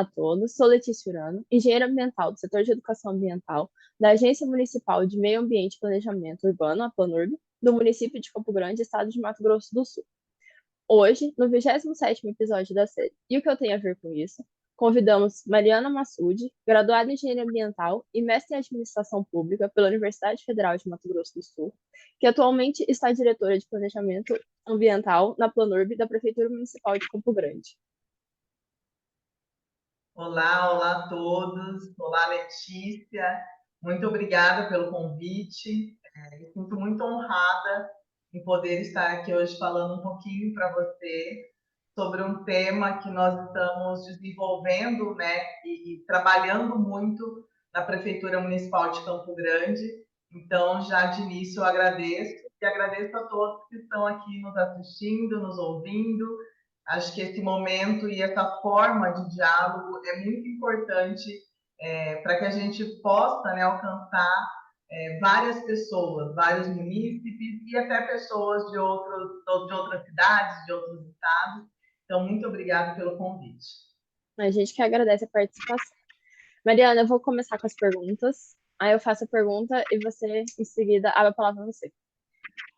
Olá a todos, sou Letícia Urano, engenheira ambiental do setor de educação ambiental da Agência Municipal de Meio Ambiente e Planejamento Urbano, a Planurb, do município de Campo Grande, estado de Mato Grosso do Sul. Hoje, no 27º episódio da série E o que eu tenho a ver com isso, convidamos Mariana Massoudi, graduada em Engenharia Ambiental e mestre em Administração Pública pela Universidade Federal de Mato Grosso do Sul, que atualmente está diretora de Planejamento Ambiental na Planurb da Prefeitura Municipal de Campo Grande. Olá, olá a todos. Olá, Letícia. Muito obrigada pelo convite. Me sinto muito honrada em poder estar aqui hoje falando um pouquinho para você sobre um tema que nós estamos desenvolvendo, né, e trabalhando muito na Prefeitura Municipal de Campo Grande. Então, já de início, eu agradeço e agradeço a todos que estão aqui nos assistindo, nos ouvindo. Acho que esse momento e essa forma de diálogo é muito importante para que a gente possa, né, alcançar várias pessoas, vários munícipes e até pessoas de outras cidades, de outros estados. Então, muito obrigada pelo convite. A gente que agradece a participação. Mariana, eu vou começar com as perguntas. Aí eu faço a pergunta e você, em seguida, abre a palavra a você.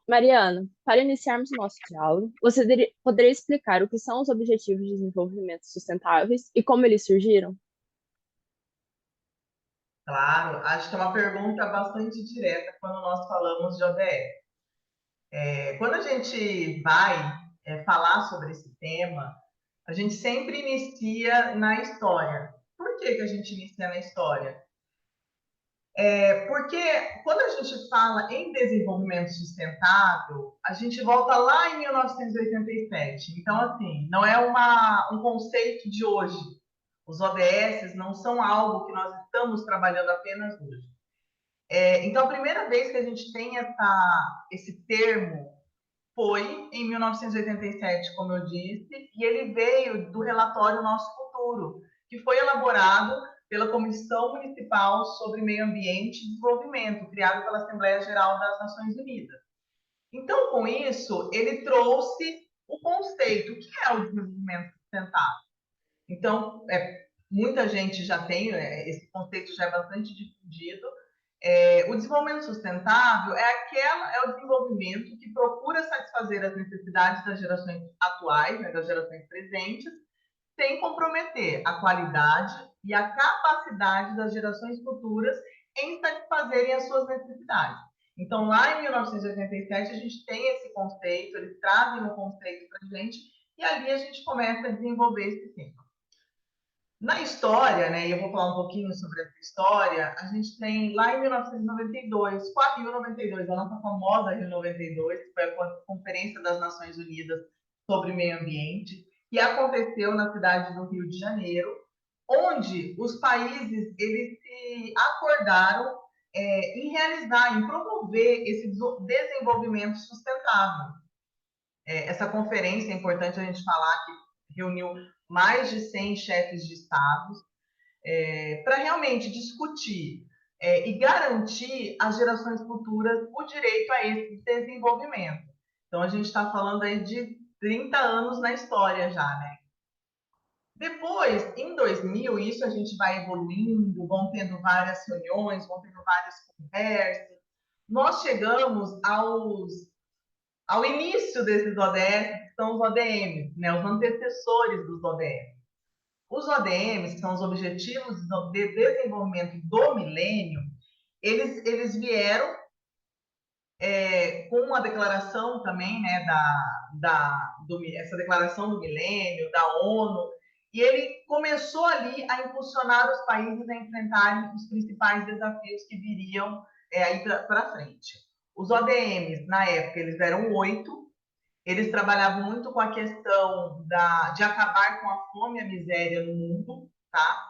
Mariana, para iniciarmos o nosso diálogo, você poderia explicar o que são os Objetivos de Desenvolvimento Sustentáveis e como eles surgiram? Claro, acho que é uma pergunta bastante direta quando nós falamos de ODS. Quando a gente vai falar sobre esse tema, a gente sempre inicia na história. Por que a gente inicia na história? Porque quando a gente fala em desenvolvimento sustentável, a gente volta lá em 1987. Então, assim, não é um conceito de hoje. Os ODS não são algo que nós estamos trabalhando apenas hoje. Então, a primeira vez que a gente tem esse termo foi em 1987, como eu disse, e ele veio do relatório Nosso Futuro, que foi elaborado pela Comissão Municipal sobre Meio Ambiente e Desenvolvimento, criado pela Assembleia Geral das Nações Unidas. Então, com isso, ele trouxe o conceito, o que é o desenvolvimento sustentável? Então, muita gente já tem, esse conceito já é bastante difundido. O desenvolvimento sustentável é o desenvolvimento que procura satisfazer as necessidades das gerações atuais, né, das gerações presentes, sem comprometer a qualidade e a capacidade das gerações futuras em satisfazerem as suas necessidades. Então, lá em 1987, a gente tem esse conceito, eles trazem o conceito para a gente, e ali a gente começa a desenvolver esse tema. Na história, né, e eu vou falar um pouquinho sobre essa história, a gente tem lá em 1992, com a Rio 92, a nossa famosa Rio 92, que foi a Conferência das Nações Unidas sobre Meio Ambiente, que aconteceu na cidade do Rio de Janeiro, onde os países eles se acordaram em realizar, em promover esse desenvolvimento sustentável. Essa conferência, é importante a gente falar que reuniu mais de 100 chefes de estados para realmente discutir e garantir às gerações futuras o direito a esse desenvolvimento. Então, a gente está falando aí de 30 anos na história já, né? Depois, em 2000, isso a gente vai evoluindo, vão tendo várias reuniões, vão tendo várias conversas. Nós chegamos ao início desses ODS, que são os ODMs, né, os antecessores dos ODS. Os ODMs, que são os Objetivos de Desenvolvimento do Milênio, eles vieram com a declaração também, né, essa declaração do milênio, da ONU, e ele começou ali a impulsionar os países a enfrentarem os principais desafios que viriam aí para frente. Os ODMs, na época, eles eram 8, eles trabalhavam muito com a questão de acabar com a fome e a miséria no mundo, tá?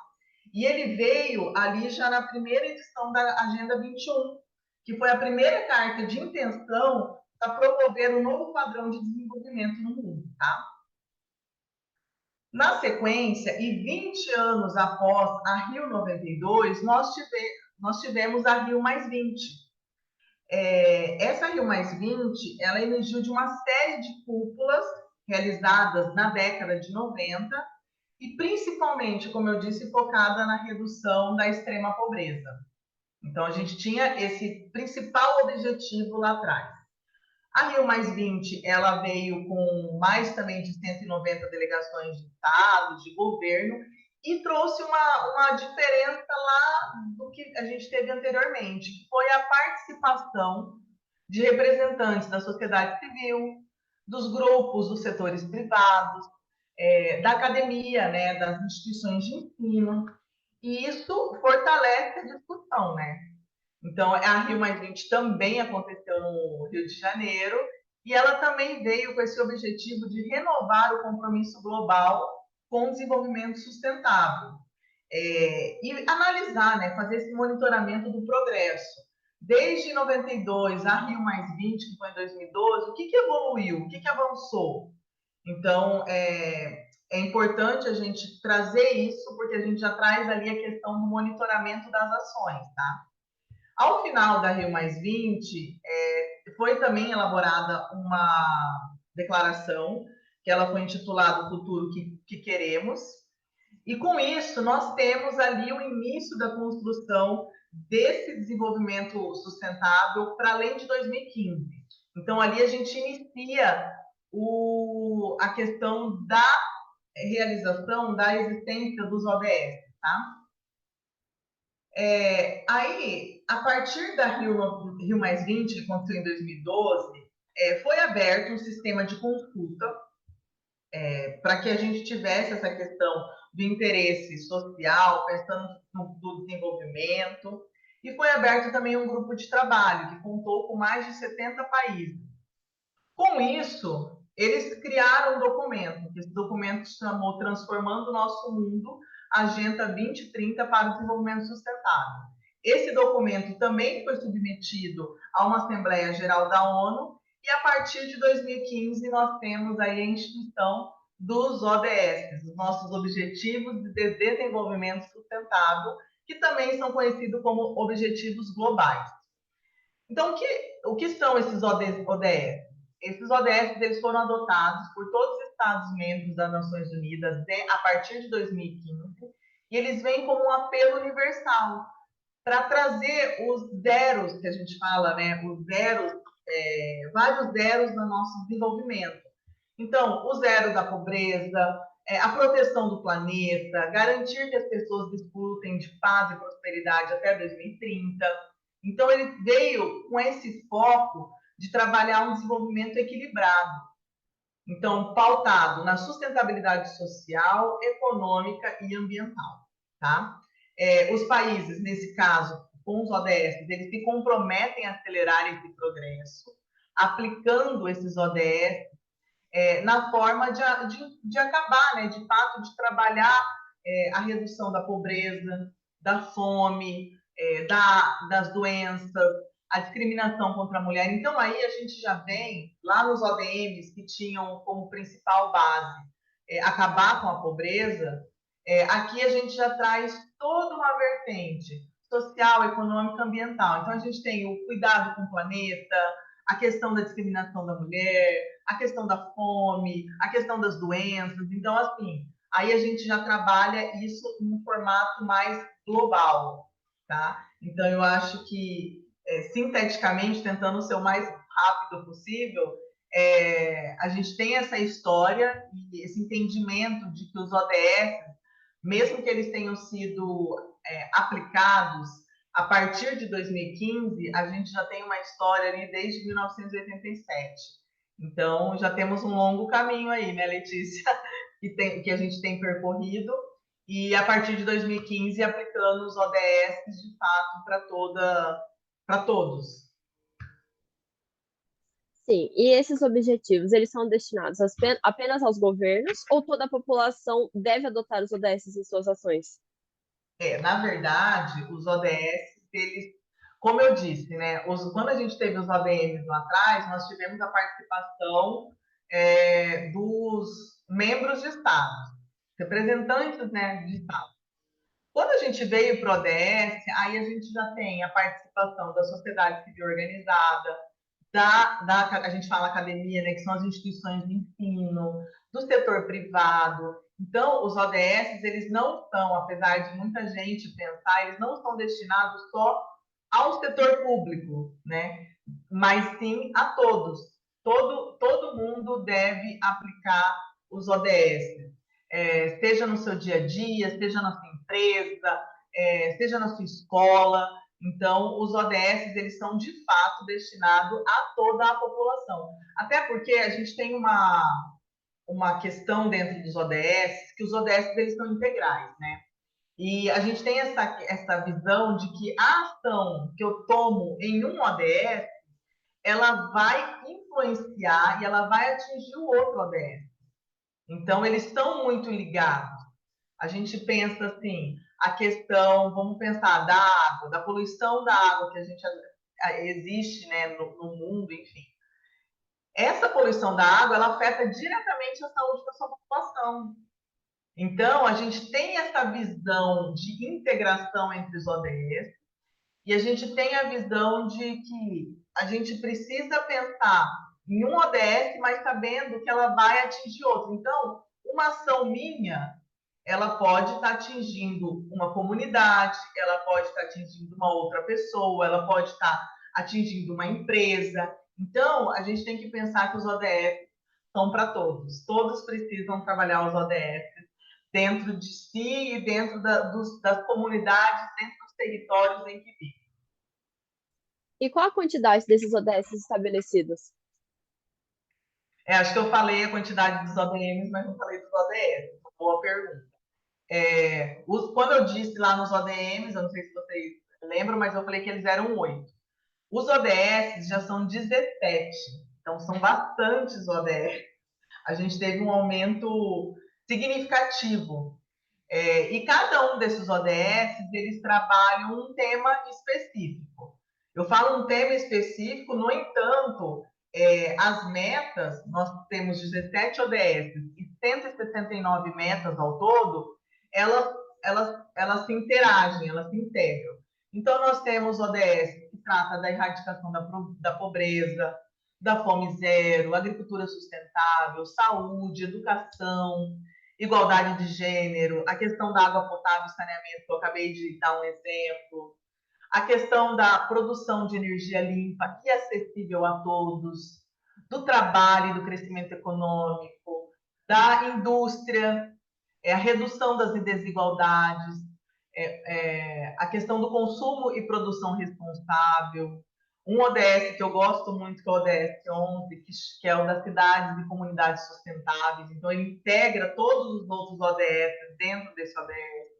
E ele veio ali já na primeira edição da Agenda 21, que foi a primeira carta de intenção para promover um novo padrão de desenvolvimento no mundo, tá? Na sequência, e 20 anos após a Rio 92, nós tivemos a Rio mais 20. Essa Rio mais 20, ela emergiu de uma série de cúpulas realizadas na década de 90, e principalmente, como eu disse, focada na redução da extrema pobreza. Então, a gente tinha esse principal objetivo lá atrás. A Rio+20, ela veio com mais também de 190 delegações de Estado, de governo, e trouxe uma diferença lá do que a gente teve anteriormente, que foi a participação de representantes da sociedade civil, dos grupos, dos setores privados, da academia, né, das instituições de ensino, e isso fortalece a discussão, né? Então, a Rio+20 também aconteceu no Rio de Janeiro, e ela também veio com esse objetivo de renovar o compromisso global com o desenvolvimento sustentável. E analisar, né, fazer esse monitoramento do progresso. Desde 92, a Rio+20, que foi em 2012, o que evoluiu? O que avançou? Então, é importante a gente trazer isso, porque a gente já traz ali a questão do monitoramento das ações, tá? Ao final da Rio+20, foi também elaborada uma declaração, que ela foi intitulada O Futuro que Queremos, e com isso nós temos ali o início da construção desse desenvolvimento sustentável para além de 2015. Então ali a gente inicia a questão da realização da existência dos ODS, tá? Aí, a partir da Rio+20, que aconteceu em 2012, foi aberto um sistema de consulta para que a gente tivesse essa questão do interesse social, pensando no desenvolvimento, e foi aberto também um grupo de trabalho que contou com mais de 70 países. Com isso, eles criaram um documento, que esse documento se chamou Transformando o Nosso Mundo, Agenda 2030 para o Desenvolvimento Sustentável. Esse documento também foi submetido a uma Assembleia Geral da ONU, e a partir de 2015 nós temos aí a instituição dos ODS, os nossos Objetivos de Desenvolvimento Sustentável, que também são conhecidos como Objetivos Globais. Então, o que são esses ODS? Esses ODS eles foram adotados por todos os Estados-membros das Nações Unidas a partir de 2015, e eles vêm como um apelo universal para trazer os zeros que a gente fala, né? Os zeros, vários zeros no nosso desenvolvimento. Então, o zero da pobreza, a proteção do planeta, garantir que as pessoas desfrutem de paz e prosperidade até 2030. Então, ele veio com esse foco de trabalhar um desenvolvimento equilibrado. Então, pautado na sustentabilidade social, econômica e ambiental, tá? Os países, nesse caso, com os ODS, eles se comprometem a acelerar esse progresso, aplicando esses ODS na forma de acabar, né, de fato, de trabalhar a redução da pobreza, da fome, das doenças, a discriminação contra a mulher. Então, aí a gente já vem lá nos ODMs que tinham como principal base acabar com a pobreza, aqui a gente já traz toda uma vertente social, econômica, ambiental. Então, a gente tem o cuidado com o planeta, a questão da discriminação da mulher, a questão da fome, a questão das doenças. Então, assim, aí a gente já trabalha isso num formato mais global, tá? Então, eu acho que, sinteticamente, tentando ser o mais rápido possível, a gente tem essa história e esse entendimento de que os ODS, mesmo que eles tenham sido aplicados a partir de 2015, a gente já tem uma história ali desde 1987. Então, já temos um longo caminho aí, né, Letícia, que a gente tem percorrido, e a partir de 2015 aplicando os ODS de fato para todos. Sim, e esses objetivos, eles são destinados apenas aos governos ou toda a população deve adotar os ODS em suas ações? Na verdade, os ODS, eles, como eu disse, né, quando a gente teve os ADMs lá atrás, nós tivemos a participação dos membros de Estado, representantes, né, de Estado. Quando a gente veio para o ODS, aí a gente já tem a participação da sociedade civil organizada, a gente fala academia, né, que são as instituições de ensino, do setor privado. Então, os ODS, eles não são, apesar de muita gente pensar, eles não são destinados só ao setor público, né? Mas sim a todos. Todo mundo deve aplicar os ODS, seja no seu dia a dia, seja na sua empresa, seja na sua escola. Então, os ODS, eles são de fato destinados a toda a população. Até porque a gente tem uma questão dentro dos ODS, que os ODS eles são integrais, né? E a gente tem essa visão de que a ação que eu tomo em um ODS, ela vai influenciar e ela vai atingir o outro ODS. Então, eles estão muito ligados. A gente pensa assim, a questão, vamos pensar, da água, da poluição da água que a gente existe, né, no mundo, enfim. Essa poluição da água, ela afeta diretamente a saúde da sua população. Então, a gente tem essa visão de integração entre os ODS e a gente tem a visão de que a gente precisa pensar em um ODS, mas sabendo que ela vai atingir outro. Então, uma ação minha, ela pode estar atingindo uma comunidade, ela pode estar atingindo uma outra pessoa, ela pode estar atingindo uma empresa. Então, a gente tem que pensar que os ODS são para todos. Todos precisam trabalhar os ODS dentro de si e dentro das comunidades, dentro dos territórios em que vivem. E qual a quantidade desses ODS estabelecidos? Acho que eu falei a quantidade dos ODMs, mas não falei dos ODS. Boa pergunta. Quando eu disse lá nos ODMs, eu não sei se vocês lembram, mas eu falei que eles eram 8. Os ODS já são 17, então são bastantes ODS. A gente teve um aumento significativo. E cada um desses ODS, eles trabalham um tema específico. Eu falo um tema específico, no entanto, as metas, nós temos 17 ODS e 169 metas ao todo, elas se interagem, elas se integram. Então, nós temos ODS que trata da erradicação da pobreza, da fome zero, agricultura sustentável, saúde, educação, igualdade de gênero, a questão da água potável e saneamento, que eu acabei de dar um exemplo, a questão da produção de energia limpa e acessível a todos, do trabalho e do crescimento econômico, da indústria, a redução das desigualdades, a questão do consumo e produção responsável. Um ODS que eu gosto muito, que é o ODS 11, que é o das cidades e comunidades sustentáveis. Então, ele integra todos os outros ODS dentro desse ODS.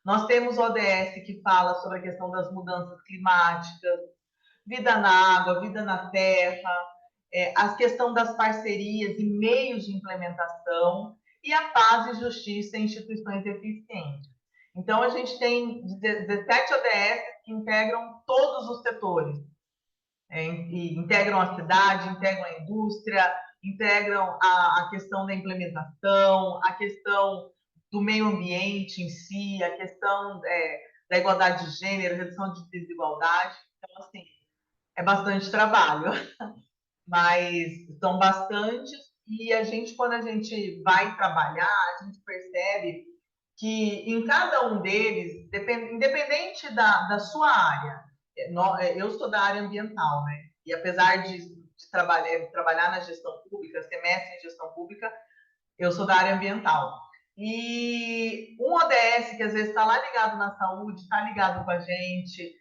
Nós temos o ODS que fala sobre a questão das mudanças climáticas, vida na água, vida na terra, a questão das parcerias e meios de implementação e a paz e justiça em instituições eficientes. Então, a gente tem 17 ODS que integram todos os setores. Integram a cidade, integram a indústria, integram a questão da implementação, a questão do meio ambiente em si, a questão da igualdade de gênero, redução de desigualdade. Então, assim, é bastante trabalho, mas são bastantes e quando a gente vai trabalhar, a gente percebe que em cada um deles, independente da sua área, eu sou da área ambiental, né? E apesar de trabalhar na gestão pública, ser mestre em gestão pública, eu sou da área ambiental. E um ODS que às vezes está lá ligado na saúde, está ligado com a gente,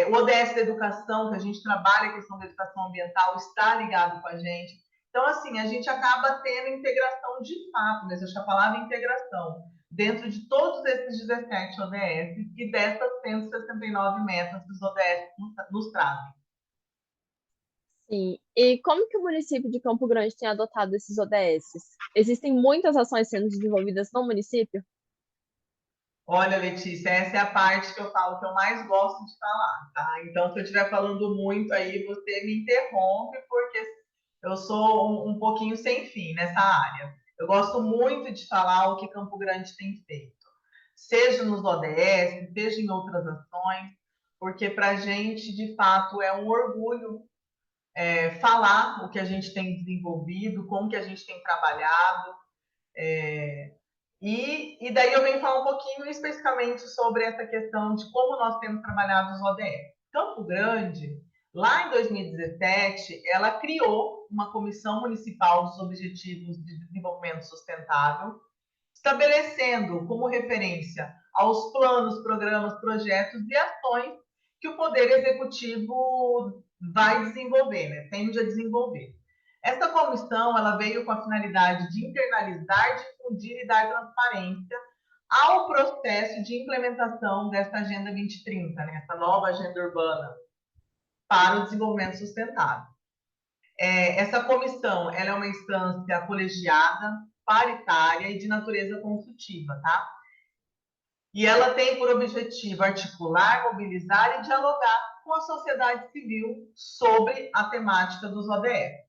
o ODS da educação, que a gente trabalha a questão da educação ambiental, está ligado com a gente. Então, assim, a gente acaba tendo integração de fato, mas eu acho que a palavra integração, dentro de todos esses 17 ODS e dessas 169 metas que os ODS nos trazem. Sim. E como que o município de Campo Grande tem adotado esses ODS? Existem muitas ações sendo desenvolvidas no município? Olha, Letícia, essa é a parte que eu falo que eu mais gosto de falar, tá? Então, se eu estiver falando muito aí, você me interrompe, porque eu sou um pouquinho sem fim nessa área. Eu gosto muito de falar o que Campo Grande tem feito, seja nos ODS, seja em outras ações, porque para a gente, de fato, é um orgulho falar o que a gente tem desenvolvido, como que a gente tem trabalhado. E daí eu venho falar um pouquinho especificamente sobre essa questão de como nós temos trabalhado os ODS. Campo Grande, lá em 2017, ela criou uma Comissão Municipal dos Objetivos de Desenvolvimento Sustentável, estabelecendo como referência aos planos, programas, projetos e ações que o Poder Executivo vai desenvolver, né? Tende a desenvolver. Essa comissão ela veio com a finalidade de internalizar, difundir e dar transparência ao processo de implementação dessa Agenda 2030, né? Essa nova agenda urbana para o desenvolvimento sustentável. Essa comissão ela é uma instância colegiada, paritária e de natureza consultiva, tá? E ela tem por objetivo articular, mobilizar e dialogar com a sociedade civil sobre a temática dos ODS.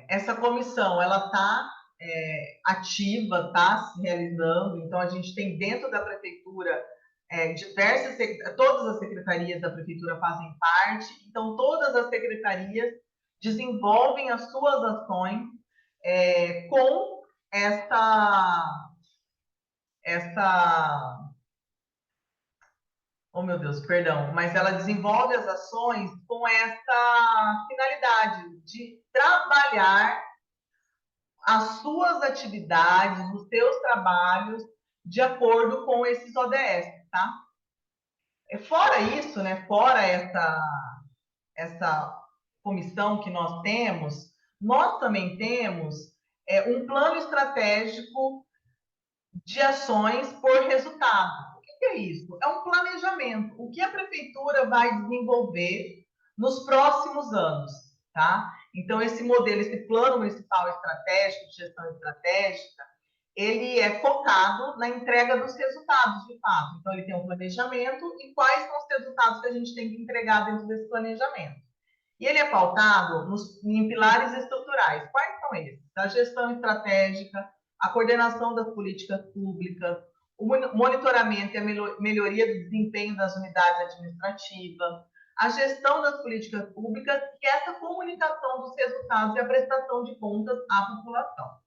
Essa comissão ela está ativa, está se realizando. Então a gente tem dentro da prefeitura todas as secretarias da prefeitura fazem parte. Então todas as secretarias desenvolvem as suas ações com oh meu Deus, perdão, mas ela desenvolve as ações com essa finalidade de trabalhar as suas atividades, os seus trabalhos de acordo com esses ODS, tá? Fora isso, né, fora essa comissão que nós também temos um plano estratégico de ações por resultado. O que é isso? É um planejamento. O que a prefeitura vai desenvolver nos próximos anos, tá? Então, esse modelo, esse plano municipal estratégico, de gestão estratégica, ele é focado na entrega dos resultados, de fato. Então, ele tem um planejamento e quais são os resultados que a gente tem que entregar dentro desse planejamento. E ele é pautado em pilares estruturais. Quais são esses? A gestão estratégica, a coordenação das políticas públicas, o monitoramento e a melhoria do desempenho das unidades administrativas, a gestão das políticas públicas e essa comunicação dos resultados e a prestação de contas à população.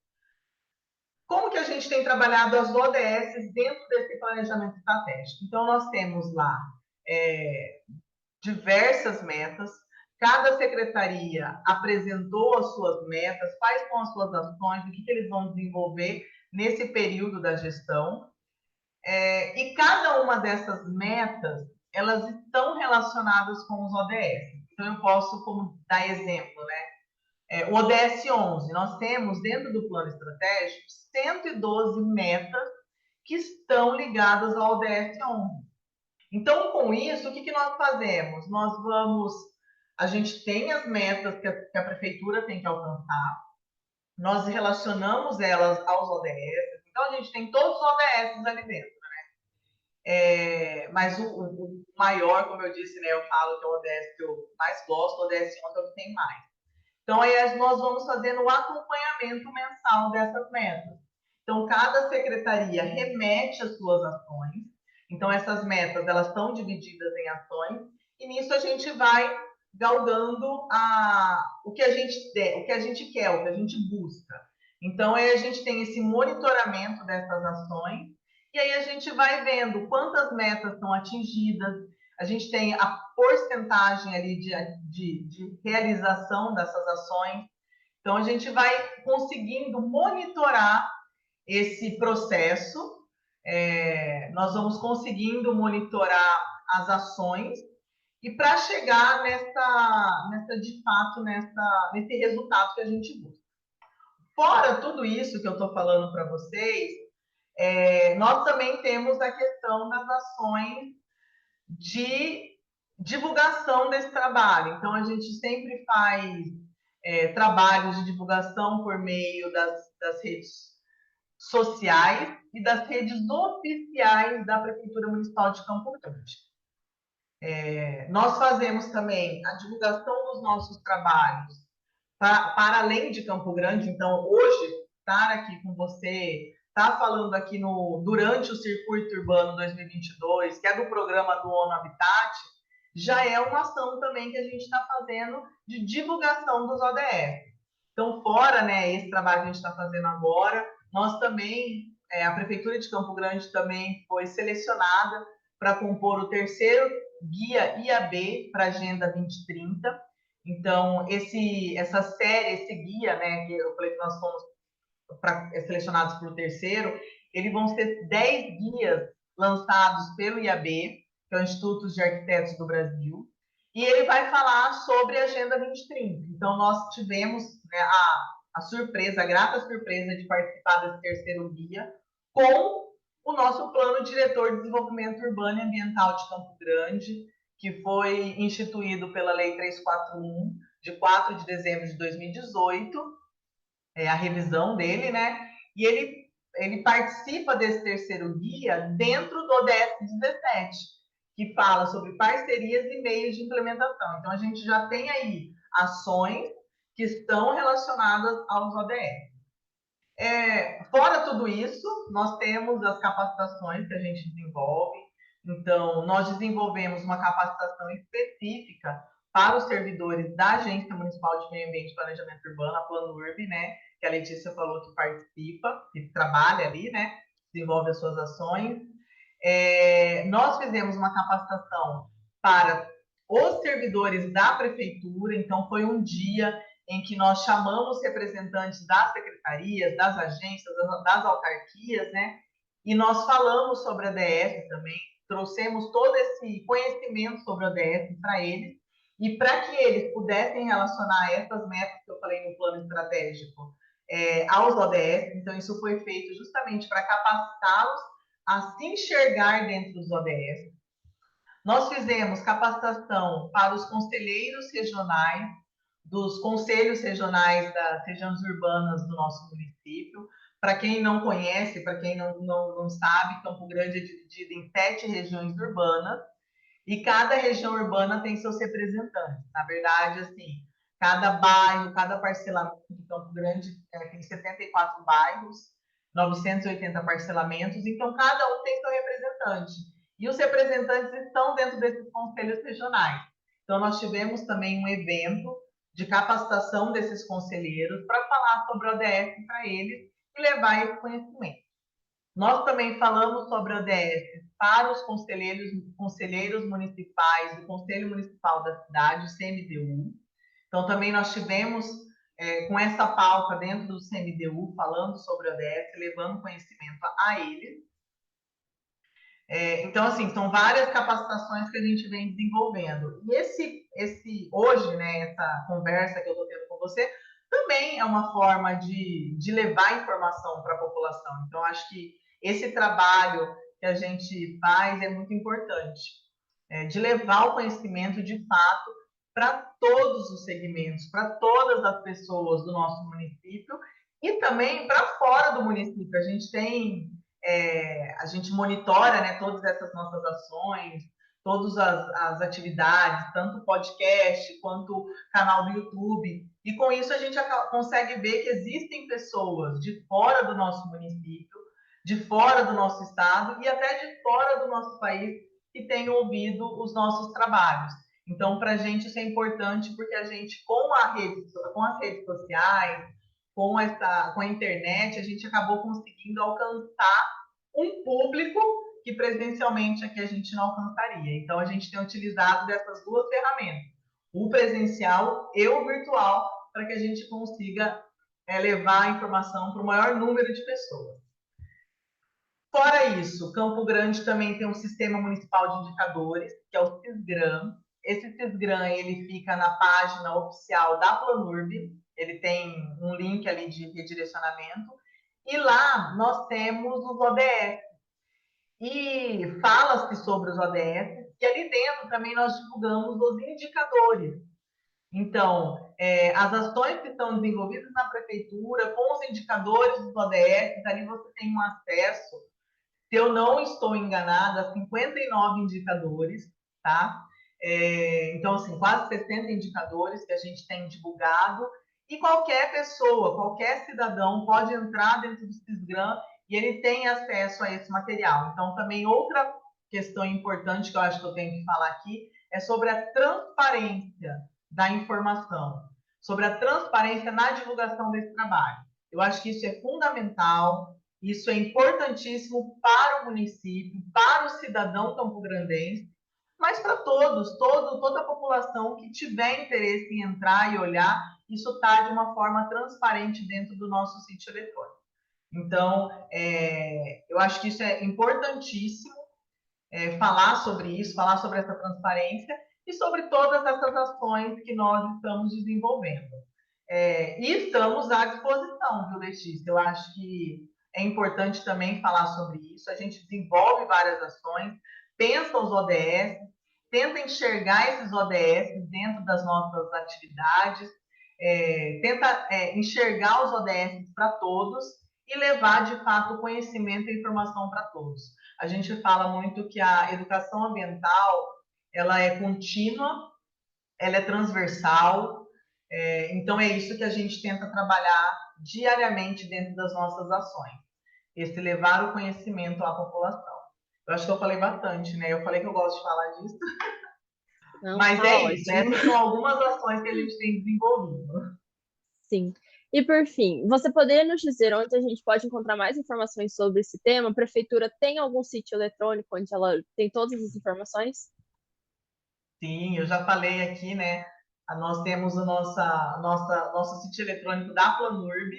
Como que a gente tem trabalhado as ODS dentro desse planejamento estratégico? Então, nós temos lá diversas metas, cada secretaria apresentou as suas metas, quais são as suas ações, o que eles vão desenvolver nesse período da gestão. E cada uma dessas metas, elas estão relacionadas com os ODS. Então, eu posso como dar exemplo, né? O ODS 11, nós temos dentro do plano estratégico 112 metas que estão ligadas ao ODS 11. Então, com isso, o que nós fazemos? A gente tem as metas que a prefeitura tem que alcançar, nós relacionamos elas aos ODS, então a gente tem todos os ODS ali dentro, né? Mas o maior, como eu disse, né, eu falo que é o ODS que eu mais gosto, o ODS 11 é o que tem mais. Então, aí nós vamos fazendo o acompanhamento mensal dessas metas. Então, cada secretaria remete as suas ações. Então, essas metas, elas estão divididas em ações. E nisso a gente vai galgando o que a gente quer, o que a gente busca. Então, aí a gente tem esse monitoramento dessas ações. E aí a gente vai vendo quantas metas são atingidas. A gente tem a porcentagem ali de realização dessas ações. Então, a gente vai conseguindo monitorar esse processo. Nós vamos conseguindo monitorar as ações e para chegar nesse resultado que a gente busca. Fora tudo isso que eu estou falando para vocês, nós também temos a questão das ações de divulgação desse trabalho. Então, a gente sempre faz trabalhos de divulgação por meio das redes sociais e das redes oficiais da Prefeitura Municipal de Campo Grande. Nós fazemos também a divulgação dos nossos trabalhos para além de Campo Grande. Então, hoje, estar aqui com você, estar falando aqui durante o Circuito Urbano 2022, que é do programa do ONU Habitat, já é uma ação também que a gente está fazendo de divulgação dos ODS. Então, fora, né, esse trabalho que a gente está fazendo agora, nós também, a Prefeitura de Campo Grande também foi selecionada para compor o terceiro guia IAB para a Agenda 2030. Então, essa série, esse guia, né, que eu falei que nós fomos selecionados para o terceiro, eles vão ser 10 guias lançados pelo IAB, que é o Instituto de Arquitetos do Brasil, e ele vai falar sobre a Agenda 2030. Então, nós tivemos, né, a surpresa, a grata surpresa de participar desse terceiro guia com o nosso Plano Diretor de Desenvolvimento Urbano e Ambiental de Campo Grande, que foi instituído pela Lei 341, de 4 de dezembro de 2018, a revisão dele, né? E ele participa desse terceiro guia dentro do ODS 17, que fala sobre parcerias e meios de implementação. Então, a gente já tem aí ações que estão relacionadas aos ODS. Fora tudo isso, nós temos as capacitações que a gente desenvolve. Então, nós desenvolvemos uma capacitação específica para os servidores da Agência Municipal de Meio Ambiente e Planejamento Urbano, a Planurb, né? Que a Letícia falou que participa, que trabalha ali, né? Desenvolve as suas ações. Nós fizemos uma capacitação para os servidores da prefeitura, então foi um dia em que nós chamamos representantes das secretarias, das agências, das autarquias, né? E nós falamos sobre a ODS também, trouxemos todo esse conhecimento sobre a ODS para eles, e para que eles pudessem relacionar essas metas que eu falei no plano estratégico aos ODS. Então, isso foi feito justamente para capacitá-los a se enxergar dentro dos ODS. Nós fizemos capacitação para os conselheiros regionais, dos conselhos regionais das regiões urbanas do nosso município. Para quem não conhece, para quem não sabe, Campo Grande é dividido em 7 regiões urbanas, e cada região urbana tem seus representantes. Na verdade, assim, cada bairro, cada parcelamento de Campo Grande tem 74 bairros, 980 parcelamentos, então cada um tem seu representante. E os representantes estão dentro desses conselhos regionais. Então, nós tivemos também um evento de capacitação desses conselheiros para falar sobre o ODS para eles e levar esse conhecimento. Nós também falamos sobre o ODS para os conselheiros municipais do Conselho Municipal da Cidade, o CMDU. Então, também nós tivemos com essa pauta dentro do CMDU, falando sobre o ODS, levando conhecimento a eles. Então, assim, são várias capacitações que a gente vem desenvolvendo. E hoje, né, essa conversa que eu estou tendo com você, também é uma forma de levar informação para a população. Então, acho que esse trabalho que a gente faz é muito importante, de levar o conhecimento de fato para todos os segmentos, para todas as pessoas do nosso município e também para fora do município. A gente tem, a gente monitora, né, todas essas nossas ações, todas as atividades, tanto podcast quanto canal do YouTube. E com isso a gente consegue ver que existem pessoas de fora do nosso município, de fora do nosso estado e até de fora do nosso país que têm ouvido os nossos trabalhos. Então, para a gente isso é importante porque a gente, com as redes sociais, com a internet, a gente acabou conseguindo alcançar um público que presencialmente aqui a gente não alcançaria. Então, a gente tem utilizado dessas duas ferramentas, o presencial e o virtual, para que a gente consiga levar a informação para o maior número de pessoas. Fora isso, Campo Grande também tem um sistema municipal de indicadores, que é o Sisgram. Esse Sisgram, ele fica na página oficial da Planurb, ele tem um link ali de redirecionamento, e lá nós temos os ODS. E fala-se sobre os ODS, e ali dentro também nós divulgamos os indicadores. Então, as ações que estão desenvolvidas na prefeitura, com os indicadores dos ODS, ali você tem um acesso, se eu não estou enganada, a 59 indicadores, tá? Então, assim, quase 60 indicadores que a gente tem divulgado, e qualquer pessoa, qualquer cidadão pode entrar dentro do Sisgram e ele tem acesso a esse material. Então, também outra questão importante que eu acho que eu tenho que falar aqui é sobre a transparência da informação. sobre a transparência na divulgação desse trabalho. Eu acho que isso é fundamental, isso é importantíssimo para o município, para o cidadão campograndense, mas para todos, toda a população que tiver interesse em entrar e olhar, isso está de uma forma transparente dentro do nosso sítio eletrônico. Então, eu acho que isso é importantíssimo, falar sobre isso, falar sobre essa transparência e sobre todas essas ações que nós estamos desenvolvendo. E estamos à disposição, viu, Letícia? Eu acho que é importante também falar sobre isso. A gente desenvolve várias ações, pensa os ODS, tenta enxergar esses ODS dentro das nossas atividades, tenta enxergar os ODS para todos e levar, de fato, o conhecimento e informação para todos. A gente fala muito que a educação ambiental ela é contínua, ela é transversal, então é isso que a gente tenta trabalhar diariamente dentro das nossas ações, esse levar o conhecimento à população. Eu acho que eu falei bastante, né? Eu falei que eu gosto de falar disso, Não, mas tá é isso, ótimo. essas são algumas ações que a gente tem desenvolvido. Sim. E por fim, você poderia nos dizer onde a gente pode encontrar mais informações sobre esse tema? A prefeitura tem algum sítio eletrônico onde ela tem todas as informações? Sim, eu já falei aqui, né? Nós temos o nosso sítio eletrônico da Planurb,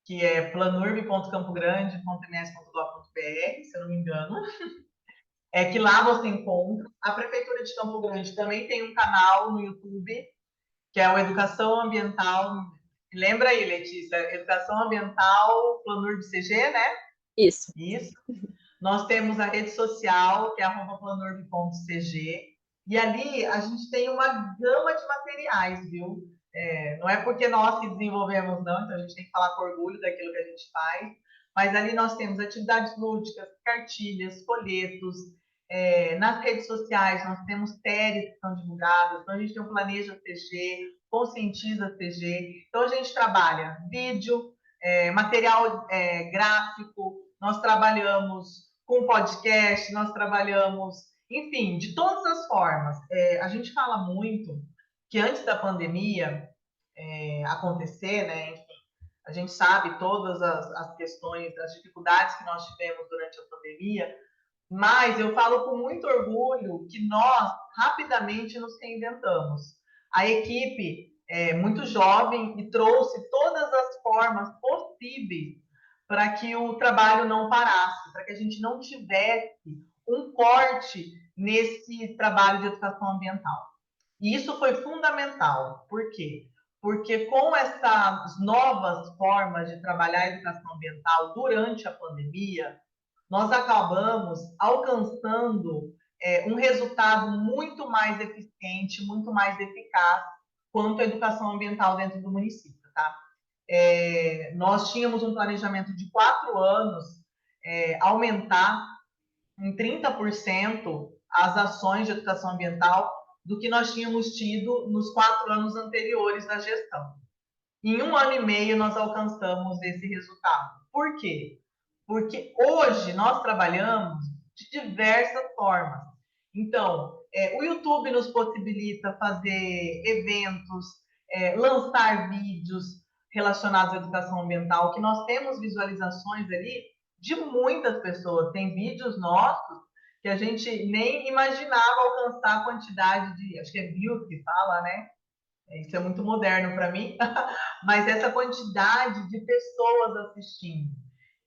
que é planurb.campogrande.ms.gov.br, se eu não me engano. É que lá você encontra. A Prefeitura de Campo Grande também tem um canal no YouTube, que é o Educação Ambiental. Lembra aí, Letícia? Educação Ambiental Planurb CG, né? Isso. Isso. Nós temos a rede social, que é @planurb.cg, e ali a gente tem uma gama de materiais, viu? Não é porque nós que desenvolvemos, não, então a gente tem que falar com orgulho daquilo que a gente faz, mas ali nós temos atividades lúdicas, cartilhas, folhetos, nas redes sociais nós temos séries que são divulgadas, então a gente tem o Planeja CG, Conscientiza CG, então a gente trabalha vídeo, material gráfico, nós trabalhamos com podcast, nós trabalhamos, enfim, de todas as formas. A gente fala muito que antes da pandemia acontecer, né, enfim, a gente sabe todas as questões, as dificuldades que nós tivemos durante a pandemia, mas eu falo com muito orgulho que nós rapidamente nos reinventamos. A equipe é muito jovem e trouxe todas as formas possíveis para que o trabalho não parasse, para que a gente não tivesse um corte nesse trabalho de educação ambiental. E isso foi fundamental. Por quê? Porque com essas novas formas de trabalhar a educação ambiental durante a pandemia, nós acabamos alcançando um resultado muito mais eficiente, muito mais eficaz quanto à educação ambiental dentro do município, tá? Nós tínhamos um planejamento de 4 anos, aumentar em 30% as ações de educação ambiental do que nós tínhamos tido nos 4 anos anteriores da gestão. Em 1 ano e meio, nós alcançamos esse resultado. Por quê? Porque hoje nós trabalhamos de diversas formas. Então, o YouTube nos possibilita fazer eventos, lançar vídeos relacionados à educação ambiental, que nós temos visualizações ali de muitas pessoas. Tem vídeos nossos que a gente nem imaginava alcançar a quantidade de, acho que é views que fala, né? Isso é muito moderno para mim, mas essa quantidade de pessoas assistindo.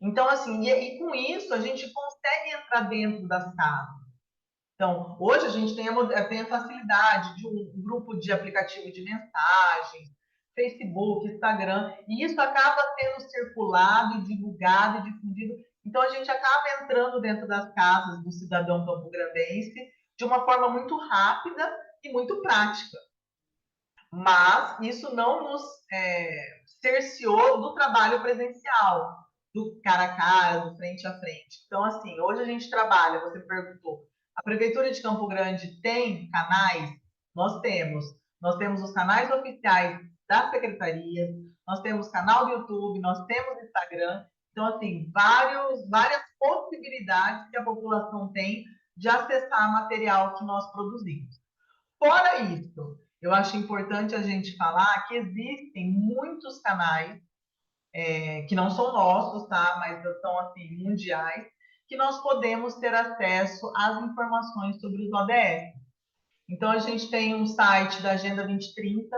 Então, assim, e com isso a gente consegue entrar dentro das casas. Então, hoje a gente tem a facilidade de um grupo de aplicativo de mensagens, Facebook, Instagram, e isso acaba sendo circulado, divulgado e difundido. Então, a gente acaba entrando dentro das casas do cidadão campograndense de uma forma muito rápida e muito prática. Mas isso não nos cerceou do trabalho presencial, do cara a cara, do frente a frente. Então, assim, hoje a gente trabalha, você perguntou, a Prefeitura de Campo Grande tem canais? Nós temos. Nós temos os canais oficiais das secretarias, nós temos canal do YouTube, nós temos Instagram. Então, assim, várias possibilidades que a população tem de acessar material que nós produzimos. Fora isso, eu acho importante a gente falar que existem muitos canais que não são nossos, tá? Mas são assim mundiais, que nós podemos ter acesso às informações sobre os ODS. Então a gente tem um site da Agenda 2030,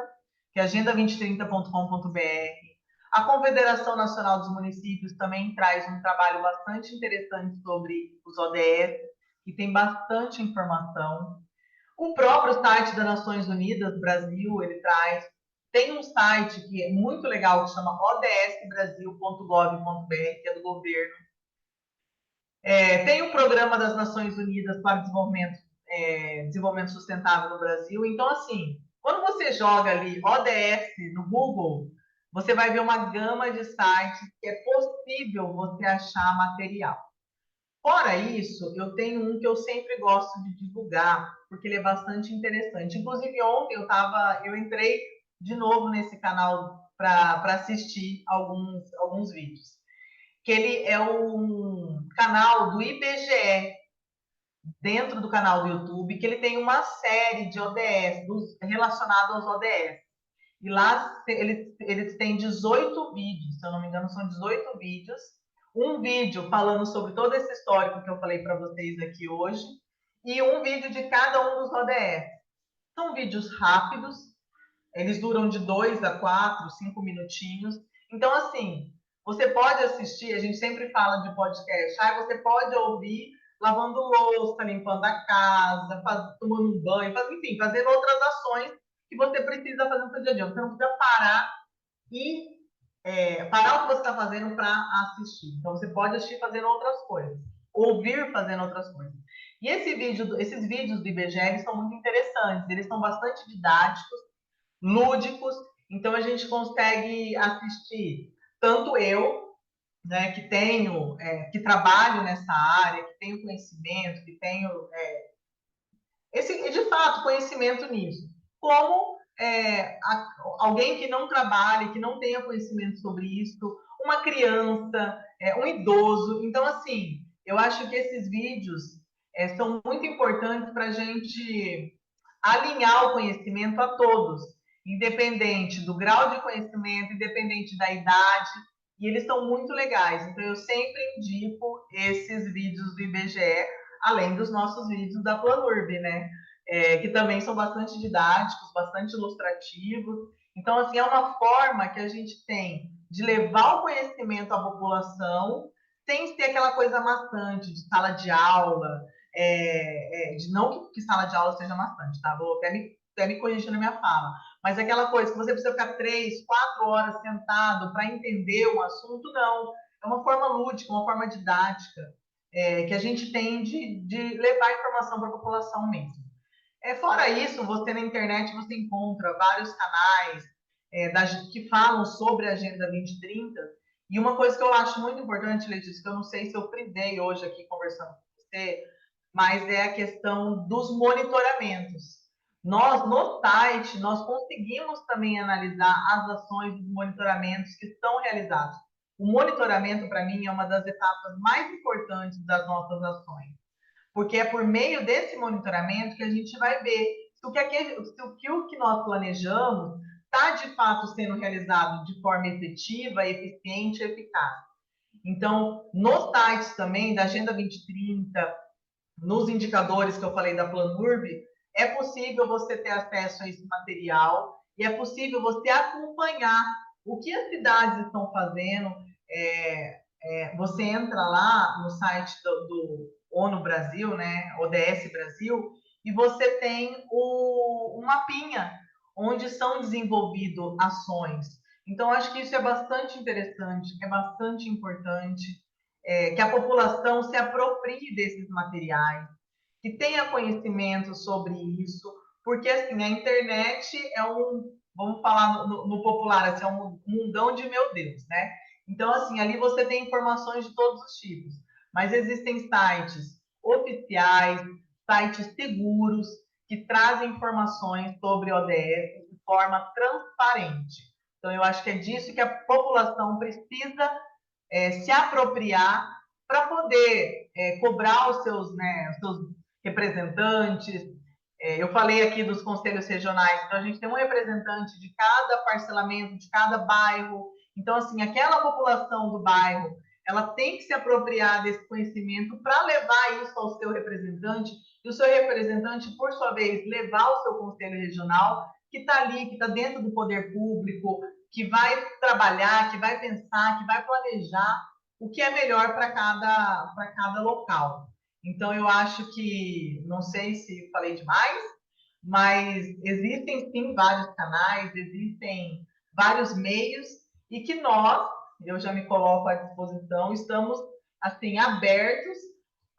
que é agenda2030.com.br. A Confederação Nacional dos Municípios também traz um trabalho bastante interessante sobre os ODS, e tem bastante informação. O próprio site das Nações Unidas, Brasil, ele traz. Tem um site que é muito legal, que chama odsbrasil.gov.br, que é do governo. Tem o Programa das Nações Unidas para o Desenvolvimento Sustentável no Brasil. Então, assim, quando você joga ali ODS no Google, você vai ver uma gama de sites que é possível você achar material. Fora isso, eu tenho um que eu sempre gosto de divulgar, porque ele é bastante interessante. Inclusive, ontem eu entrei de novo nesse canal para assistir alguns vídeos. Que ele é um canal do IBGE, dentro do canal do YouTube, que ele tem uma série de ODS, relacionados aos ODS. E lá eles têm 18 vídeos, se eu não me engano, são 18 vídeos. Um vídeo falando sobre todo esse histórico que eu falei para vocês aqui hoje, e um vídeo de cada um dos ODS. São vídeos rápidos, eles duram de 2 a 4, 5 minutinhos. Então, assim, você pode assistir, a gente sempre fala de podcast, você pode ouvir lavando louça, limpando a casa, tomando um banho, enfim, fazendo outras ações que você precisa fazer no seu dia a dia. Você não precisa parar e parar o que você está fazendo para assistir. Então, você pode assistir fazendo outras coisas, ouvir fazendo outras coisas. E esses vídeos do IBGE são muito interessantes, eles são bastante didáticos, lúdicos, então a gente consegue assistir, tanto eu, né, que trabalho nessa área, que tenho conhecimento, que tenho de fato, conhecimento nisso, como alguém que não trabalhe, que não tenha conhecimento sobre isso, uma criança, um idoso. Então, assim, eu acho que esses vídeos são muito importantes para a gente alinhar o conhecimento a todos, independente do grau de conhecimento, independente da idade, e eles são muito legais. Então, eu sempre indico esses vídeos do IBGE, além dos nossos vídeos da Planurb, né? Que também são bastante didáticos, bastante ilustrativos. Então, assim, é uma forma que a gente tem de levar o conhecimento à população sem ser aquela coisa maçante de sala de aula, de não que sala de aula seja maçante, tá? Vou até me corrigir na minha fala, mas aquela coisa que você precisa ficar 3, 4 horas sentado para entender um assunto, não. É uma forma lúdica, uma forma didática, que a gente tem de levar informação para a população mesmo. Fora isso, você na internet você encontra vários canais que falam sobre a Agenda 2030, e uma coisa que eu acho muito importante, Letícia, que eu não sei se eu frisei hoje aqui conversando com você, mas é a questão dos monitoramentos. Nós, no site, nós conseguimos também analisar as ações dos monitoramentos que são realizados. O monitoramento, para mim, é uma das etapas mais importantes das nossas ações, porque é por meio desse monitoramento que a gente vai ver se o que nós planejamos está, de fato, sendo realizado de forma efetiva, eficiente e eficaz. Então, nos sites também da Agenda 2030, nos indicadores que eu falei da Planurb, é possível você ter acesso a esse material e é possível você acompanhar o que as cidades estão fazendo. Você entra lá no site do ONU Brasil, né, ODS Brasil, e você tem um mapinha onde são desenvolvidas ações. Então, acho que isso é bastante interessante, é bastante importante, que a população se aproprie desses materiais, que tenha conhecimento sobre isso, porque assim, a internet vamos falar no popular, assim, é um mundão de meu Deus, né? Então, assim, ali você tem informações de todos os tipos, mas existem sites oficiais, sites seguros, que trazem informações sobre ODS de forma transparente. Então, eu acho que é disso que a população precisa se apropriar para poder cobrar os seus representantes, Eu falei aqui dos conselhos regionais, então a gente tem um representante de cada parcelamento, de cada bairro. Então, assim, aquela população do bairro, ela tem que se apropriar desse conhecimento para levar isso ao seu representante, e o seu representante, por sua vez, levar ao seu conselho regional, que está ali, que está dentro do poder público, que vai trabalhar, que vai pensar, que vai planejar o que é melhor para cada local. Então, eu acho que, não sei se falei demais, mas existem sim vários canais, existem vários meios, e que nós, eu já me coloco à disposição, estamos assim abertos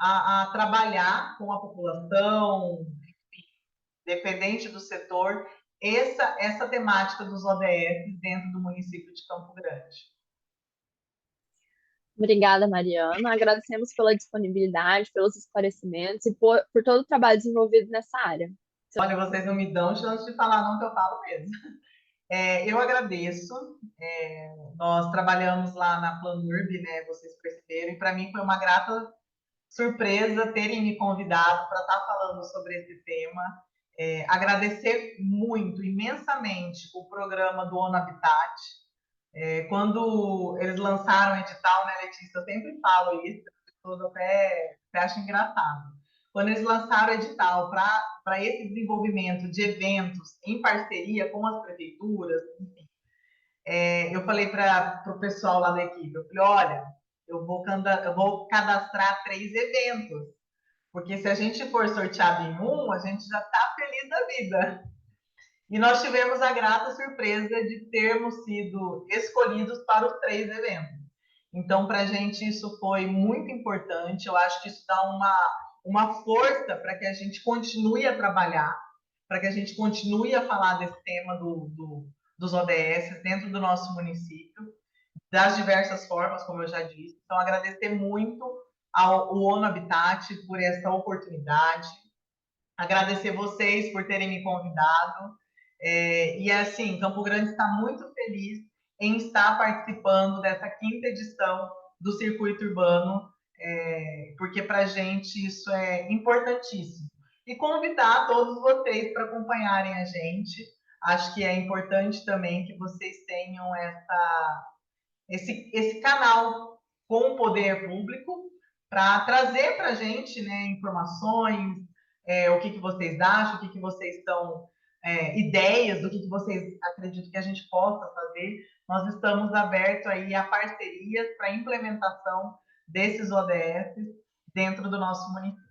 a trabalhar com a população, dependente do setor, essa temática dos ODS dentro do município de Campo Grande. Obrigada, Mariana. Agradecemos pela disponibilidade, pelos esclarecimentos e por todo o trabalho desenvolvido nessa área. Olha, vocês não me dão chance de falar não, que eu falo mesmo. Eu agradeço. Nós trabalhamos lá na Planurb, né? Vocês perceberam, e para mim foi uma grata surpresa terem me convidado para estar falando sobre esse tema. Agradecer muito, imensamente, o programa do ONU Habitat. Quando eles lançaram o edital, né, Letícia? Eu sempre falo isso, as pessoas até acham engraçado. Quando eles lançaram o edital para esse desenvolvimento de eventos em parceria com as prefeituras, eu falei para o pessoal lá da equipe, eu falei, olha, eu vou cadastrar 3 eventos, porque se a gente for sorteado em um, a gente já está feliz da vida. E nós tivemos a grata surpresa de termos sido escolhidos para os 3 eventos. Então, para a gente, isso foi muito importante. Eu acho que isso dá uma força para que a gente continue a trabalhar, para que a gente continue a falar desse tema dos ODS dentro do nosso município, das diversas formas, como eu já disse. Então, agradecer muito ao ONU Habitat por essa oportunidade, agradecer vocês por terem me convidado. E assim, Campo Grande está muito feliz em estar participando dessa 5ª edição do Circuito Urbano, porque para a gente isso é importantíssimo. E convidar todos vocês para acompanharem a gente. Acho que é importante também que vocês tenham esse canal com o poder público para trazer para a gente, né, informações, o que vocês acham, o que vocês estão, ideias do que vocês acreditam que a gente possa fazer. Nós estamos abertos aí a parcerias para a implementação desses ODS dentro do nosso município.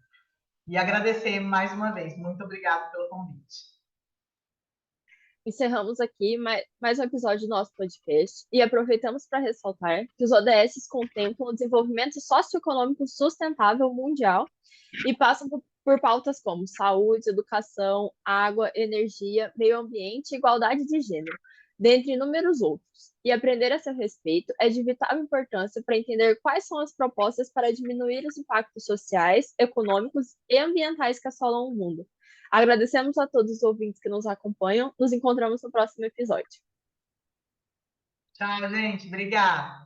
E agradecer mais uma vez. Muito obrigada pelo convite. Encerramos aqui mais um episódio do nosso podcast e aproveitamos para ressaltar que os ODS contemplam o desenvolvimento socioeconômico sustentável mundial e passam por pautas como saúde, educação, água, energia, meio ambiente e igualdade de gênero, dentre inúmeros outros. E aprender a seu respeito é de vital importância para entender quais são as propostas para diminuir os impactos sociais, econômicos e ambientais que assolam o mundo. Agradecemos a todos os ouvintes que nos acompanham. Nos encontramos no próximo episódio. Tchau, gente. Obrigada.